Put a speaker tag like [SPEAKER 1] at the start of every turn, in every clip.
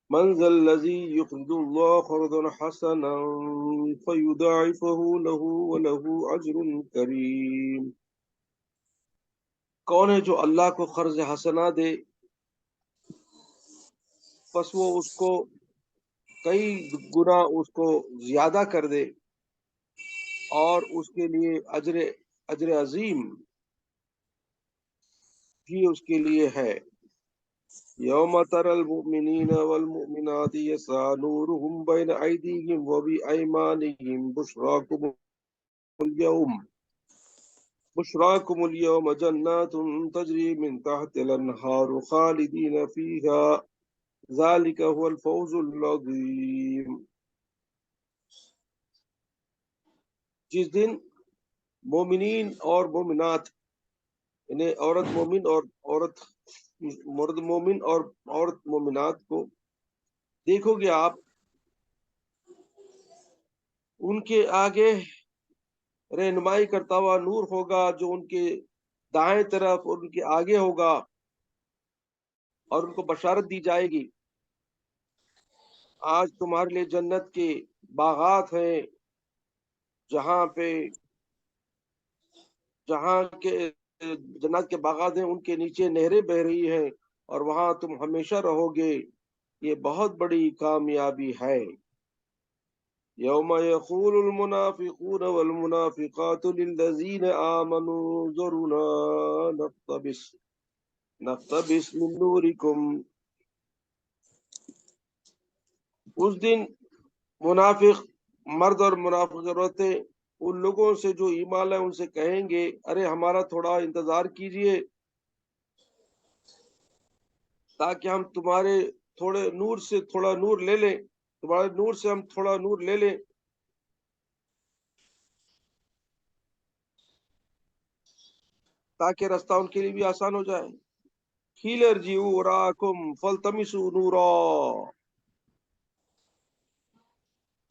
[SPEAKER 1] من ذا الذي يقرض الله قرضا حسنا فيضاعفه له وله أجر كريم. کون ہے جو اللہ کو قرض حسنا دے پس وہ اس کو کئی گنا اس کو زیادہ کر دے اور اس کے لیے اجر عظیم بھی اس کے لیے ہے. یوم تری المؤمنین والمؤمنات یسعی نورهم بین ایدیہم وبایمانہم بشراکم اليوم جنات تجری من تحت الانہار خالدین فیہا ذالک هو الفوز العظیم. جس دن مومنین اور مومنات یعنی عورت مومن اور عورت مرد مومن اور عورت مومنات کو دیکھو گے آپ، ان کے آگے رہنمائی کرتا ہوا نور ہوگا جو ان کے دائیں طرف اور ان کے آگے ہوگا، اور ان کو بشارت دی جائے گی آج تمہارے لیے جنت کے باغات ہیں جہاں کے جنت کے باغات ہیں، ان کے نیچے نہریں بہ رہی ہیں اور وہاں تم ہمیشہ رہو گے. یہ بہت بڑی کامیابی ہے. یوم یقول المنافقون والمنافقات للذین آمنوا انظرونا نقتبس من نورکم. اس دن منافق مرد اور منافق عورتیں ان لوگوں سے جو ایمان لائے ان سے کہیں گے ارے ہمارا تھوڑا انتظار کیجئے تاکہ ہم تمہارے تھوڑے نور سے تھوڑا نور لے لیں، تمہارے نور سے ہم تھوڑا نور لے لیں تاکہ رستہ ان کے لیے بھی آسان ہو جائے. قیل ارجعوا وراءکم فالتمسوا نورا.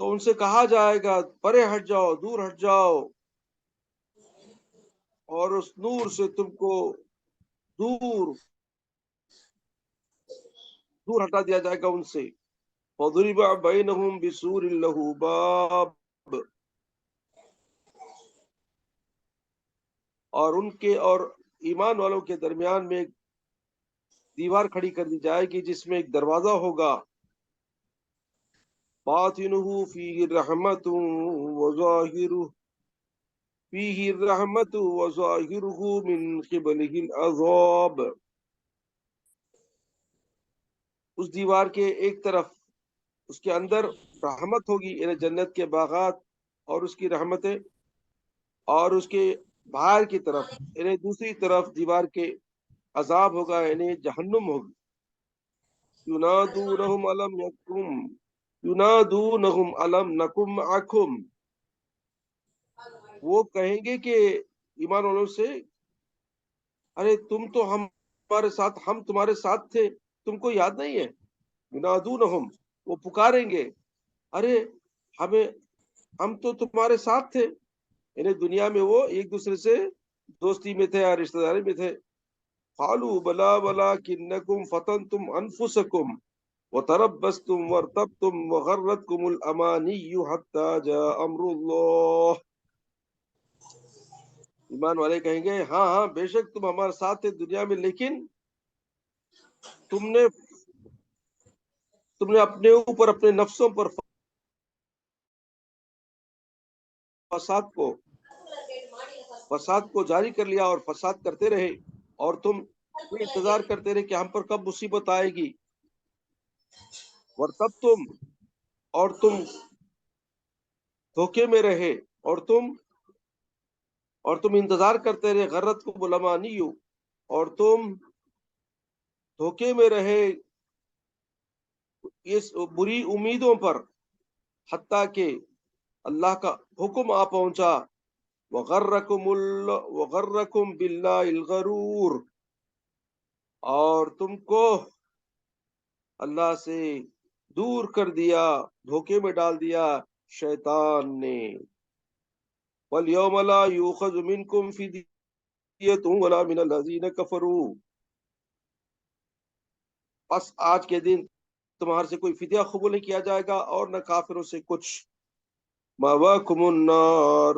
[SPEAKER 1] تو ان سے کہا جائے گا پرے ہٹ جاؤ، دور ہٹ جاؤ، اور اس نور سے تم کو دور دور ہٹا دیا جائے گا ان سے. فضرب بینہم بسور لہ باب. اور ان کے اور ایمان والوں کے درمیان میں ایک دیوار کھڑی کر دی جائے گی جس میں ایک دروازہ ہوگا. باطنہ فیہ الرحمۃ وظاہرہ فیہ الرحمۃ وظاہرہ من قبلہ العذاب. اس دیوار کے ایک طرف اس کے اندر رحمت ہوگی یعنی جنت کے باغات اور اس کی رحمتیں، اور اس کے باہر کی طرف یعنی دوسری طرف دیوار کے عذاب ہوگا یعنی جہنم ہوگی. ینادونہم علم نکم معکم. وہ کہیں گے کہ ایمان والوں سے ارے تم تو ہمارے ساتھ، ہم تمہارے ساتھ تھے، تم کو یاد نہیں ہے. ینادونہم، وہ پکاریں گے ارے ہم تو تمہارے ساتھ تھے، یعنی دنیا میں وہ ایک دوسرے سے دوستی میں تھے اور رشتہ داری میں تھے. قالوا بلا ولکنکم فتنتم انفسکم وتربصتم وارتبتم وغرتکم الامانی حتی جاء امر اللہ. ایمان والے کہیں گے ہاں ہاں بے شک تم ہمارے ساتھ تھے دنیا میں، لیکن تم نے اپنے اوپر اپنے نفسوں پر فساد کو جاری کر لیا اور فساد کرتے رہے، اور تم یہ انتظار کرتے رہے کہ ہم پر کب مصیبت آئے گی. ورتب اور تم دھوکے میں رہے، اور تم انتظار کرتے رہے. غرت کو بلمانی، اور تم دھوکے میں رہے اس بری امیدوں پر حتیٰ کہ اللہ کا حکم آ پہنچا. وغرکم باللہ الغرور، اور تم کو اللہ سے دور کر دیا، دھوکے میں ڈال دیا شیطان نے. وَالْيَوْمَ لَا يُؤْخَذُ مِنْكُمْ فِدْيَةٌ وَلَا مِنَ الَّذِينَ كَفَرُوا. بس آج کے دن تمہارے سے کوئی فدیہ قبول نہیں کیا جائے گا اور نہ کافروں سے کچھ. مأواکم النار،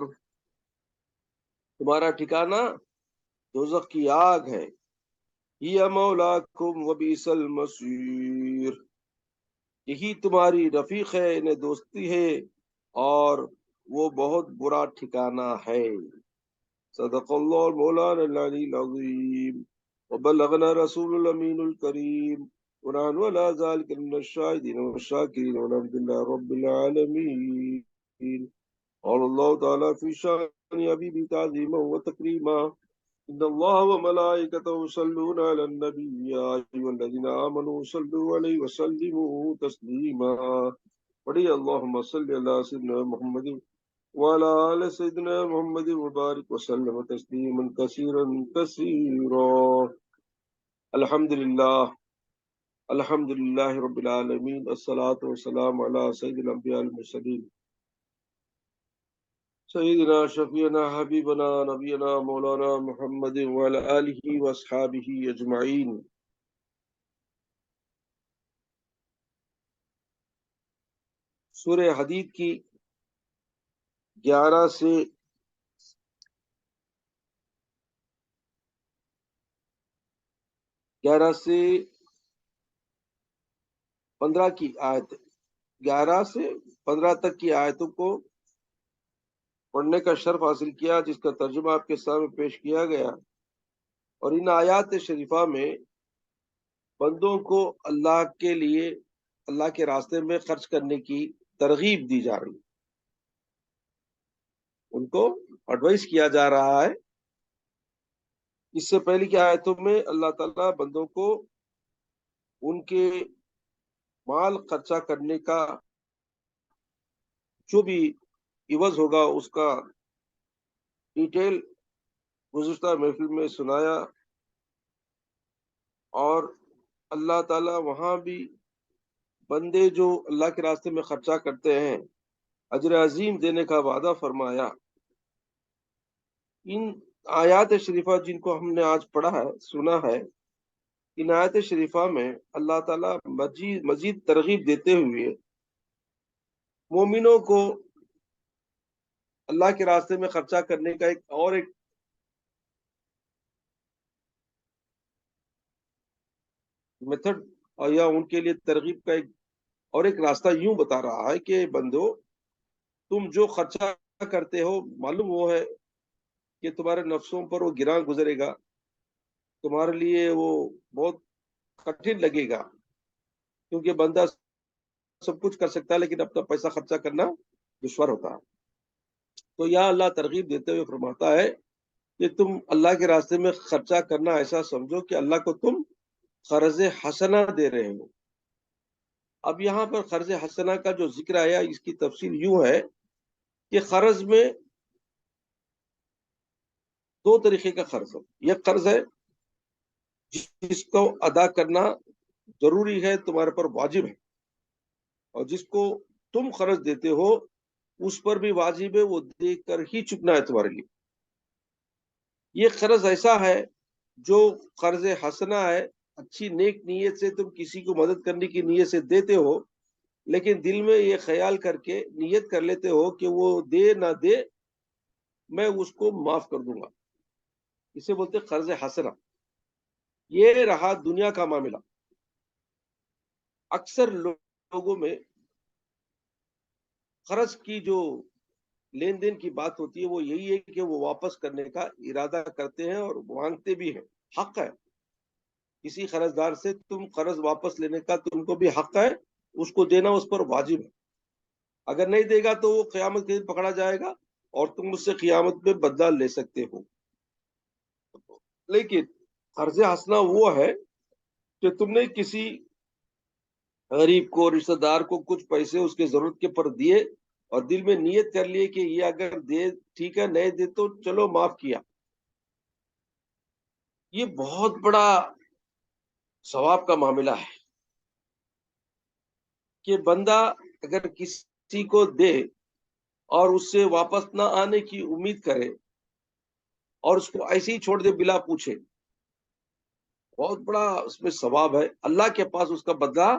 [SPEAKER 1] تمہارا ٹھکانہ دوزخ کی آگ ہے. ہی مولاکم وبئس المصیر، یہی تمہاری رفیق ہے، انہیں دوستی ہے، اور وہ بہت برا ٹھکانہ ہے. صدق اللہ مولانا العلی العظیم وبلغنا رسول الامین الکریم ونحن على ذلك من الشاهدين والشاكرين والحمد لله رب العالمين. قال الله تعالى في شان حبيبي تعظيما وتكريما ان الله وملائكته يصلون على النبي يا ايها الذين امنوا صلوا عليه وسلموا تسليما. پڑھیے اللهم صل على سيدنا محمد وعلى آل سيدنا محمد وبارك وسلم تسليما كثيرا كثيرا. الحمد لله رب العالمين، الصلاة والسلام على سيد الأنبياء المرسلين سيدنا شفيعنا حبيبنا نبينا مولانا محمد وعلى آله وأصحابه أجمعين. سورہ حدید کی 11 سے 15 کی آیت، 11 سے 15 تک کی آیتوں کو پڑھنے کا شرف حاصل کیا، جس کا ترجمہ آپ کے سامنے پیش کیا گیا. اور ان آیات شریفہ میں بندوں کو اللہ کے لیے، اللہ کے راستے میں خرچ کرنے کی ترغیب دی جا رہی ہے، ان کو ایڈوائز کیا جا رہا ہے. اس سے پہلے کی آیتوں میں اللہ تعالیٰ بندوں کو ان کے مال خرچہ کرنے کا جو بھی عوض ہوگا اس کا ڈیٹیل گزشتہ محفل میں سنایا، اور اللہ تعالیٰ وہاں بھی بندے جو اللہ کے راستے میں خرچہ کرتے ہیں اجر عظیم دینے کا وعدہ فرمایا. ان آیات شریفہ جن کو ہم نے آج پڑھا ہے، سنا ہے، ان آیات شریفہ میں اللہ تعالیٰ مزید ترغیب دیتے ہوئے مومنوں کو اللہ کے راستے میں خرچہ کرنے کا ایک میتھڈ اور یا ان کے لیے ترغیب کا ایک راستہ یوں بتا رہا ہے کہ بندو، تم جو خرچہ کرتے ہو معلوم وہ ہے کہ تمہارے نفسوں پر وہ گراں گزرے گا، تمہارے لیے وہ بہت کٹھن لگے گا، کیونکہ بندہ سب کچھ کر سکتا ہے لیکن اپنا پیسہ خرچہ کرنا دشوار ہوتا ہے. تو یا اللہ ترغیب دیتے ہوئے فرماتا ہے کہ تم اللہ کے راستے میں خرچہ کرنا ایسا سمجھو کہ اللہ کو تم قرض حسنہ دے رہے ہو. اب یہاں پر قرض حسنہ کا جو ذکر آیا، اس کی تفصیل یوں ہے کہ قرض میں 2 طریقے کا قرض ہے. یہ قرض ہے جس کو ادا کرنا ضروری ہے، تمہارے پر واجب ہے، اور جس کو تم قرض دیتے ہو اس پر بھی واجب ہے، وہ دے کر ہی چکنا ہے تمہارے لیے. یہ قرض ایسا ہے جو قرض حسنہ ہے، اچھی نیک نیت سے تم کسی کو مدد کرنے کی نیت سے دیتے ہو، لیکن دل میں یہ خیال کر کے نیت کر لیتے ہو کہ وہ دے نہ دے میں اس کو معاف کر دوں گا. اسے بولتے قرض حسنہ. یہ رہا دنیا کا معاملہ. اکثر لوگوں میں قرض کی جو لین دین کی بات ہوتی ہے وہ یہی ہے کہ وہ واپس کرنے کا ارادہ کرتے ہیں اور مانگتے بھی ہیں. حق ہے، کسی قرض دار سے تم قرض واپس لینے کا تم کو بھی حق ہے، اس کو دینا اس پر واجب ہے. اگر نہیں دے گا تو وہ قیامت کے دن پکڑا جائے گا اور تم اس سے قیامت میں بدلہ لے سکتے ہو. لیکن قرض حسنہ وہ ہے کہ تم نے کسی غریب کو، رشتہ دار کو کچھ پیسے اس کے ضرورت کے پر دیے اور دل میں نیت کر لیے کہ یہ اگر دے ٹھیک ہے، نہیں دے تو چلو معاف کیا. یہ بہت بڑا ثواب کا معاملہ ہے کہ بندہ اگر کسی کو دے اور اس سے واپس نہ آنے کی امید کرے اور اس کو ایسے ہی چھوڑ دے بلا پوچھے، بہت بڑا اس میں ثواب ہے. اللہ کے پاس اس کا بدلہ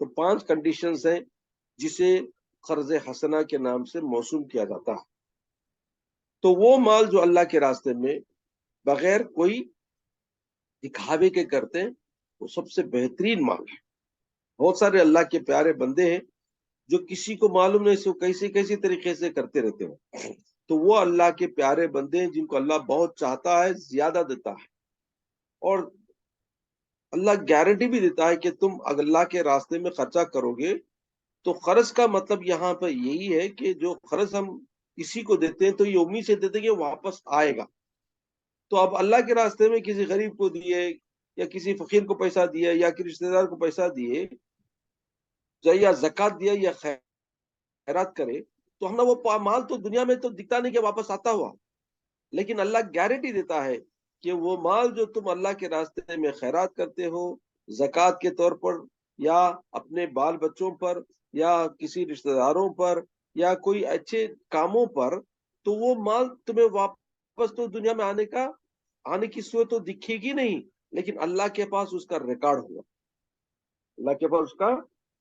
[SPEAKER 1] تو 5 کنڈیشنز ہیں جسے قرض حسنہ کے نام سے موسوم کیا جاتا ہے. تو وہ مال جو اللہ کے راستے میں بغیر کوئی دکھاوے کے کرتے ہیں وہ سب سے بہترین مال ہے. بہت سارے اللہ کے پیارے بندے ہیں جو کسی کو معلوم نہیں سے کیسی طریقے سے کرتے رہتے ہیں. تو وہ اللہ کے پیارے بندے ہیں جن کو اللہ بہت چاہتا ہے، زیادہ دیتا ہے، اور اللہ گارنٹی بھی دیتا ہے کہ تم اللہ کے راستے میں خرچہ کرو گے. تو قرض کا مطلب یہاں پر یہی ہے کہ جو قرض ہم کسی کو دیتے ہیں تو یہ امید سے دیتے ہیں کہ واپس آئے گا. تو اب اللہ کے راستے میں کسی غریب کو دیے یا کسی فقیر کو پیسہ دیے یا کسی رشتے دار کو پیسہ دیے یا زکات دیا یا خیرات کرے تو ہم نے وہ مال تو دنیا میں تو دکھتا نہیں کہ واپس آتا ہوا، لیکن اللہ گارنٹی دیتا ہے کہ وہ مال جو تم اللہ کے راستے میں خیرات کرتے ہو زکات کے طور پر یا اپنے بال بچوں پر یا کسی رشتہ داروں پر یا کوئی اچھے کاموں پر، تو وہ مال تمہیں واپس تو دنیا میں آنے کی صورت تو دکھے گی نہیں، لیکن اللہ کے پاس اس کا ریکارڈ ہوگا. اللہ کے پاس اس کا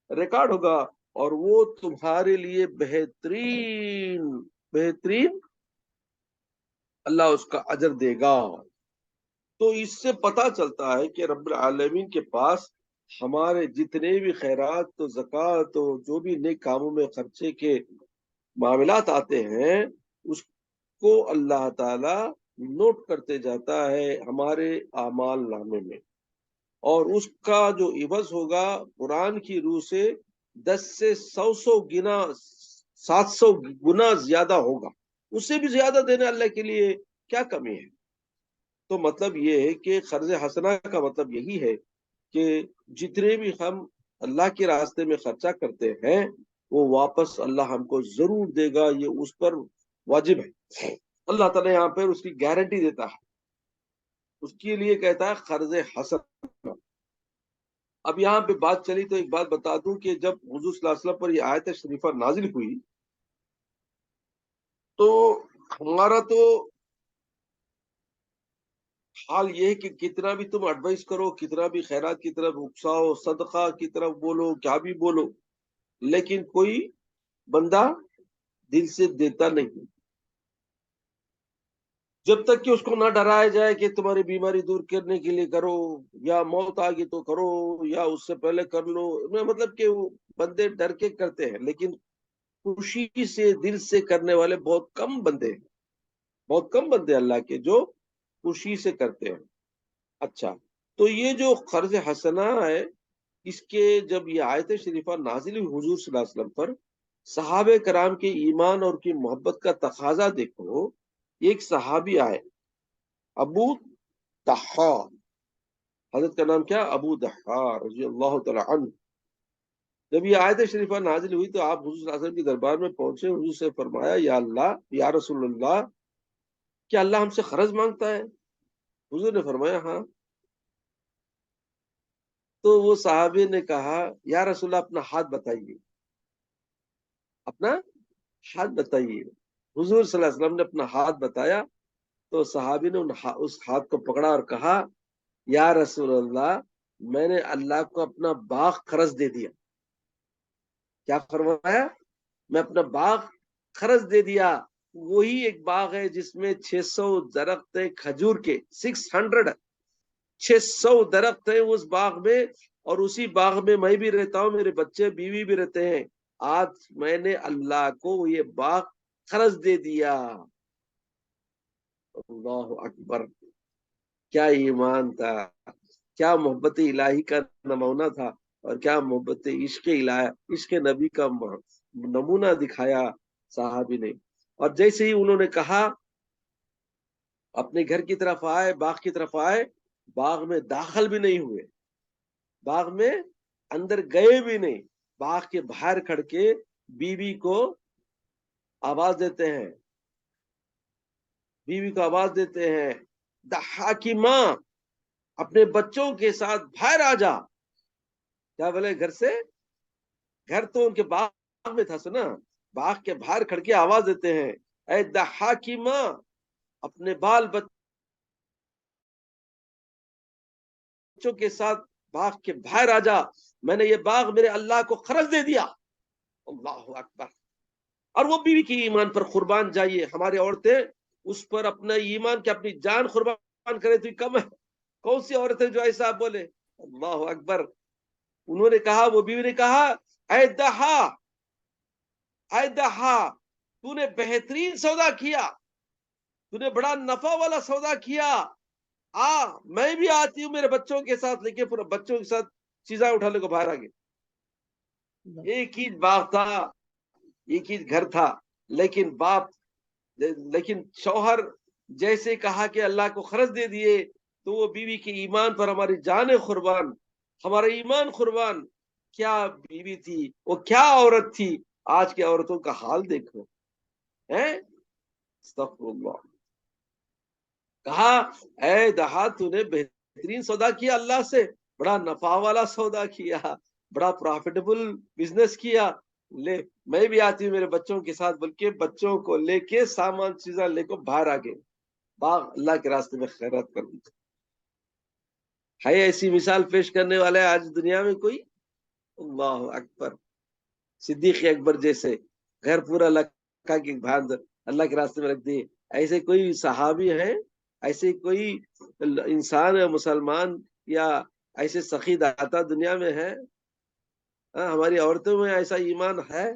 [SPEAKER 1] ریکارڈ ہوگا اور وہ تمہارے لیے بہترین اللہ اس کا اجر دے گا. تو اس سے پتا چلتا ہے کہ رب العالمین کے پاس ہمارے جتنے بھی خیرات تو زکوٰۃ تو جو بھی نیک کاموں میں خرچے کے معاملات آتے ہیں اس کو اللہ تعالی نوٹ کرتے جاتا ہے ہمارے اعمال نامے میں، اور اس کا جو عوض ہوگا قرآن کی روح سے 10 سے 100 گنا 700 گنا زیادہ ہوگا. اس سے بھی زیادہ دینے اللہ کے لیے کیا کمی ہے. تو مطلب یہ ہے کہ قرض حسنہ کا مطلب یہی ہے کہ جتنے بھی ہم اللہ کے راستے میں خرچہ کرتے ہیں وہ واپس اللہ ہم کو ضرور دے گا، یہ اس پر واجب ہے. اللہ تعالیٰ یہاں پر اس کی گارنٹی دیتا ہے، اس کے لیے کہتا ہے قرض حسن. اب یہاں پہ بات چلی تو ایک بات بتا دوں کہ جب حضور صلی اللہ علیہ وسلم پر یہ آیت شریفہ نازل ہوئی تو ہمارا تو حال یہ ہے کہ کتنا بھی تم ایڈوائز کرو، کتنا بھی خیرات کی طرف اکساؤ، صدقہ کی طرف بولو، کیا بھی بولو، لیکن کوئی بندہ دل سے دیتا نہیں جب تک کہ اس کو نہ ڈرایا جائے کہ تمہاری بیماری دور کرنے کے لیے کرو یا موت آ گئی تو کرو یا اس سے پہلے کر لو. مطلب کہ وہ بندے ڈر کے کرتے ہیں، لیکن خوشی سے دل سے کرنے والے بہت کم بندے ہیں، بہت کم بندے اللہ کے جو خوشی سے کرتے ہیں. اچھا، تو یہ جو قرض حسنہ ہے اس کے جب یہ آیت شریفہ نازل ہوئی حضور صلی اللہ علیہ وسلم پر، صحابہ کرام کے ایمان اور کی محبت کا تقاضا دیکھو. ایک صحابی آئے ابو دحا، حضرت کا نام کیا، ابو دحا رضی اللہ تعالی عنہ. جب یہ آیت شریفہ نازل ہوئی تو آپ حضور صلی اللہ علیہ وسلم کے دربار میں پہنچے. حضور سے فرمایا یا اللہ، یا رسول اللہ، کیا اللہ ہم سے قرض مانگتا ہے؟ حضور نے فرمایا ہاں. تو وہ صحابی نے کہا یا رسول اللہ اپنا ہاتھ بتائیے، اپنا ہاتھ بتائیے. حضور صلی اللہ علیہ وسلم نے اپنا ہاتھ بتایا تو صحابی نے اس ہاتھ کو پکڑا اور کہا یا رسول اللہ، میں نے اللہ کو اپنا باغ قرض دے دیا. کیا فرمایا؟ میں اپنا باغ قرض دے دیا. وہی ایک باغ ہے جس میں 600 درخت ہیں کھجور کے، 600 درخت ہیں اس باغ میں، اور اسی باغ میں میں بھی رہتا ہوں، میرے بچے بیوی بھی رہتے ہیں. آج میں نے اللہ کو یہ باغ قرض دے دیا. اللہ اکبر، کیا ایمان تھا، کیا محبت الہی کا نمونہ تھا، اور کیا محبت عشق الہی، عشق نبی کا نمونہ دکھایا صحابی نے. اور جیسے ہی انہوں نے کہا اپنے گھر کی طرف آئے، باغ کی طرف آئے، باغ میں داخل بھی نہیں ہوئے، باغ میں اندر گئے بھی نہیں، باغ کے باہر کھڑ کے بیوی کو آواز دیتے ہیں، بیوی کو آواز دیتے ہیں دحا کی ماں اپنے بچوں کے ساتھ باہر آ جا. کیا بولے؟ گھر سے، گھر تو ان کے باغ میں تھا سنا، باغ کے باہر کھڑ کے آواز دیتے ہیں اے دحا کی ماں اپنے بال بچوں کے ساتھ باغ کے باہر آ جا، میں نے یہ باغ میرے اللہ کو قرض دے دیا۔ اللہ اکبر۔ اور وہ بیوی کی ایمان پر قربان جائیے، ہماری عورتیں اس پر اپنا ایمان کی اپنی جان قربان کرے تو کم ہے؟ کون سی عورتیں جو ایسا بولے؟ اللہ اکبر۔ انہوں نے کہا، وہ بیوی نے کہا، اے دہا، اے دہا، تو نے بہترین سودا کیا، تو نے بڑا نفع والا سودا کیا، میں بھی آتی ہوں میرے بچوں کے ساتھ، لیکن پورے بچوں کے ساتھ چیزیں اٹھانے کو باہر آ گئے۔ ایک ہی باغ تھا، ایک ہی گھر تھا، لیکن شوہر جیسے کہا کہ اللہ کو قرض دے دیے، تو وہ بیوی کے ایمان پر ہماری جانیں قربان، ہمارا ایمان قربان۔ کیا بیوی تھی وہ، کیا عورت تھی! آج کی عورتوں کا حال دیکھو، استغفر اللہ۔ کہا، اے دہا، تو نے بہترین سودا کیا اللہ سے، بڑا نفع والا سودا کیا، بڑا پروفیٹیبل بزنس کیا، لے میں بھی آتی ہوں میرے بچوں کے ساتھ، بلکہ بچوں کو لے کے سامان چیزاں لے کو باہر آ گئے، باغ اللہ کے راستے میں خیرات کر دی۔ ہے ایسی مثال پیش کرنے والا ہے آج دنیا میں کوئی؟ اللہ اکبر۔ صدیق اکبر جیسے گھر پورا لکا کے باندھ اللہ کے راستے میں رکھ دیے، ایسے کوئی صحابی ہے، ایسے کوئی انسان ہے مسلمان یا ایسے سخی داتا دنیا میں ہے؟ ہماری عورتوں میں ایسا ایمان ہے؟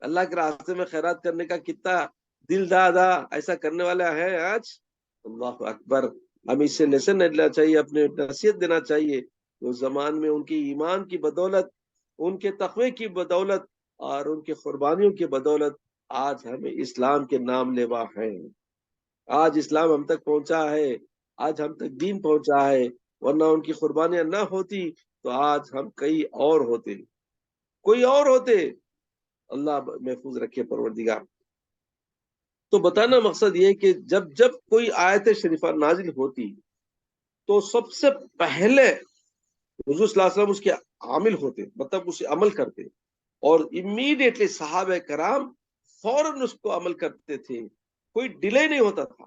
[SPEAKER 1] اللہ کے راستے میں خیرات کرنے کا کتنا دل دادا ایسا کرنے والا ہے آج؟ اللہ اکبر۔ ہم اس سے لیسن لینا چاہیے، اپنے نصیحت دینا چاہیے۔ اس زمان میں ان کی ایمان کی بدولت، ان کے تقوی کی بدولت اور ان کی قربانیوں کی بدولت آج ہمیں اسلام کے نام لیوا ہیں، آج اسلام ہم تک پہنچا ہے، آج ہم تک دین پہنچا ہے، ورنہ ان کی قربانیاں نہ ہوتی تو آج ہم کئی اور ہوتے، کوئی اور ہوتے۔ اللہ محفوظ رکھے پروردگار۔ تو بتانا مقصد یہ کہ جب جب کوئی آیت شریفہ نازل ہوتی تو سب سے پہلے حضور صلی اللہ علیہ وسلم اس کے عامل ہوتے، مطلب اسے عمل کرتے، اور امیڈیٹلی صحابہ کرام فوراً اس کو عمل کرتے تھے، کوئی ڈیلے نہیں ہوتا تھا۔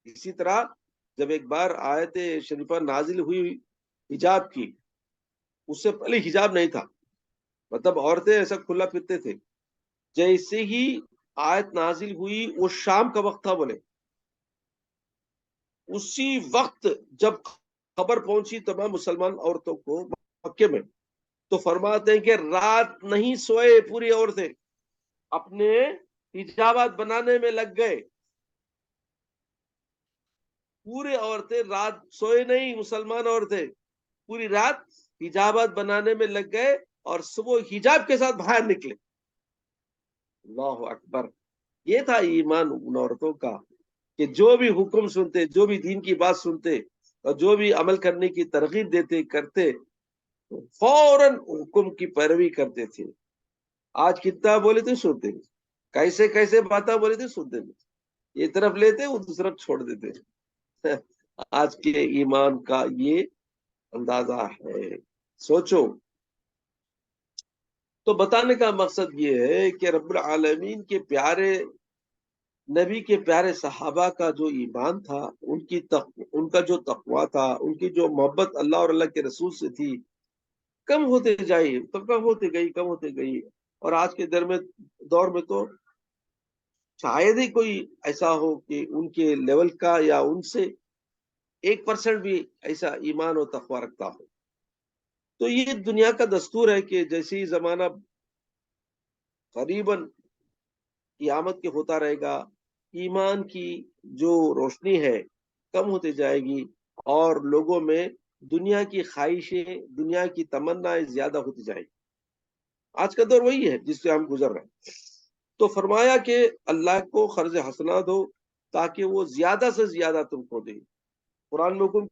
[SPEAKER 1] اسی طرح جب ایک بار آیت شریفہ نازل ہوئی حجاب کی، اس سے پہلے حجاب نہیں تھا، مطلب عورتیں ایسا کھلا پھرتے تھے، جیسے ہی آیت نازل ہوئی، وہ شام کا وقت تھا بولے، اسی وقت جب خبر پہنچی تمام مسلمان عورتوں کو مکے میں، تو فرماتے ہیں کہ رات نہیں سوئے پوری عورتیں، اپنے حجابات بنانے میں لگ گئے، پورے عورتیں رات سوئے نہیں، مسلمان عورتیں پوری رات حجابات بنانے میں لگ گئے اور صبح حجاب کے ساتھ باہر نکلے۔ اللہ اکبر۔ یہ تھا ایمان ان عورتوں کا کہ جو بھی حکم سنتے، جو بھی دین کی بات سنتے اور جو بھی عمل کرنے کی ترغیب دیتے کرتے، فوراً حکم کی پیروی کرتے تھے۔ آج کتنا بولے تھے سنتے نہیں، کیسے کیسے باتیں بولے تھے سنتے نہیں، یہ طرف لیتے وہ دوسرا چھوڑ دیتے۔ آج کے ایمان کا یہ اندازہ ہے، سوچو۔ تو بتانے کا مقصد یہ ہے کہ رب العالمین کے پیارے نبی کے پیارے صحابہ کا جو ایمان تھا، ان کا جو تقویٰ تھا، ان کی جو محبت اللہ اور اللہ کے رسول سے تھی، کم ہوتے جائی، تو کم ہوتے گئی، کم ہوتے گئی۔ اور آج کے دور میں تو شاید ہی کوئی ایسا ہو کہ ان کے لیول کا یا ان سے 1% بھی ایسا ایمان و تقویٰ رکھتا ہو۔ تو یہ دنیا کا دستور ہے کہ جیسے ہی زمانہ قریباً قیامت کے ہوتا رہے گا، ایمان کی جو روشنی ہے کم ہوتے جائے گی، اور لوگوں میں دنیا کی خواہشیں، دنیا کی تمنائیں زیادہ ہوتی جائے گی۔ آج کا دور وہی ہے جس سے ہم گزر رہے ہیں۔ تو فرمایا کہ اللہ کو قرض حسنہ دو تاکہ وہ زیادہ سے زیادہ تم کو دے۔ قرآن میں حکم